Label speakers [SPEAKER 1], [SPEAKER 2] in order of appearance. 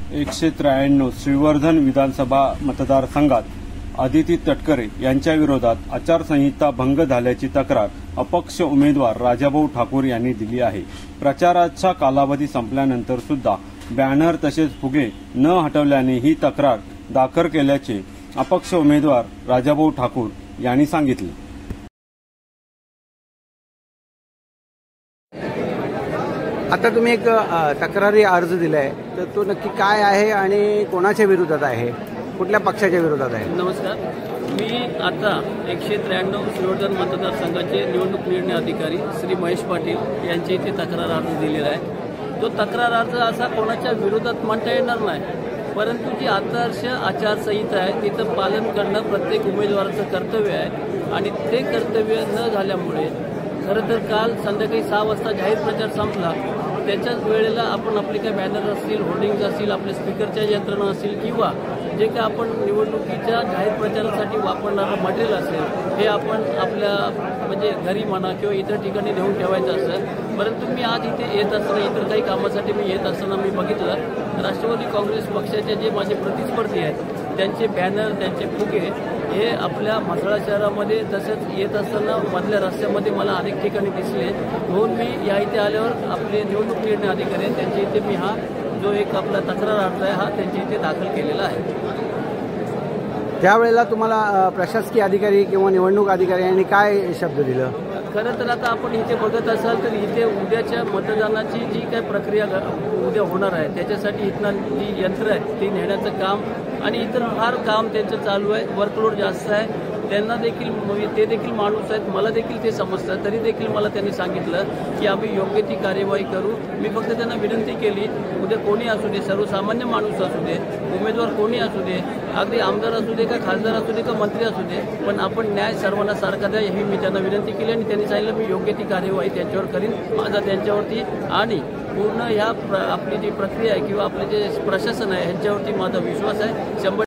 [SPEAKER 1] 193 श्रीवर्धन विधानसभा मतदारसंघात आदिती तटकरे यांच्या विरोधात आचारसंहिता भंग झाल्याची तक्रार अपक्ष उमेदवार राजाभाऊ ठाकूर यांनी दिली आहे। प्रचाराचा कालावधी संपल्यानंतर सुद्धा बॅनर तसेच फुगे न हटवल्याने ही तक्रार दाखल केल्याचे अपक्ष उमेदवार राजाभाऊ ठाकूर यांनी सांगितले।
[SPEAKER 2] आता तुम्ही एक तक्रारी अर्ज दिलाय, तर तो नक्की काय आहे आणि कोणाच्या विरोधात आहे, कुठल्या पक्षाच्या विरोधात आहे?
[SPEAKER 3] नमस्कार, मी आता 193 श्रीवर्धन मतदारसंघाचे निवडणूक निर्णय अधिकारी श्री महेश पाटील यांच्या इथे तक्रार अर्ज दिलेला आहे। तो तक्रार अर्ज असा कोणाच्या विरोधात मांडता येणार नाही, परंतु जी आदर्श आचारसंहिता आहे तिचं पालन करणं प्रत्येक उमेदवाराचं कर्तव्य आहे आणि ते कर्तव्य न झाल्यामुळे खरं तर काल संध्याकाळी 6 वाजता जाहीर प्रचार संपला। त्याच्याच वेळेला आपण आपले काही बॅनर असतील, होर्डिंग्ज असतील, आपल्या स्पीकरच्या यंत्रणा असतील किंवा जे काही आपण निवडणुकीच्या जाहीर प्रचारासाठी वापरणारं मटेरियल असेल हे आपण आपल्या म्हणजे घरी म्हणा किंवा इतर ठिकाणी नेऊन ठेवायचं असेल। परंतु मी आज इथे येत असताना इतर काही कामासाठी मी येत असताना मी बघितलं राष्ट्रवादी काँग्रेस पक्षाचे जे माझे प्रतिस्पर्धी आहेत त्यांचे बॅनर, त्यांचे फुगे हे आपल्या म्हसळा शहरामध्ये तसेच येत असताना मधल्या रस्त्यामध्ये मला अनेक ठिकाणी दिसले। म्हणून मी या इथे आल्यावर आपले निवडणूक निर्णय अधिकारी आहेत त्यांच्या इथे मी हा जो एक आपला तक्रार अर्ज आहे हा त्यांच्या इथे दाखल केलेला आहे।
[SPEAKER 2] त्यावेळेला तुम्हाला प्रशासकीय अधिकारी किंवा निवडणूक अधिकारी यांनी काय शब्द दिलं?
[SPEAKER 3] खरं तर आता आपण इथे बघत असाल तर इथे उद्याच्या मतदानाची जी काही प्रक्रिया उद्या होणार आहे त्याच्यासाठी इथनं जी यंत्र आहेत ती नेण्याचं काम आणि इतर फार काम त्यांचं चालू आहे। वर्कलोड जास्त आहे, त्यांना देखील ते देखील माणूस आहेत, मला देखील ते समजतात, तरी देखील मला त्यांनी सांगितलं की आम्ही योग्य ती कार्यवाही करू। मी फक्त त्यांना विनंती केली उद्या कोणी असू दे, सर्वसामान्य माणूस असू दे, उमेदवार कोणी असू दे, अगदी आमदार असू दे का खासदार असू दे का मंत्री असू दे, पण आपण न्याय सर्वांना सारखा द्या ही मी त्यांना विनंती केली आणि त्यांनी सांगितलं मी योग्य ती कार्यवाही त्यांच्यावर करीन। माझा त्यांच्यावरती आणि पूर्ण ह्या आपली जी प्रक्रिया आहे किंवा आपले जे प्रशासन आहे ह्यांच्यावरती माझा विश्वास आहे। 100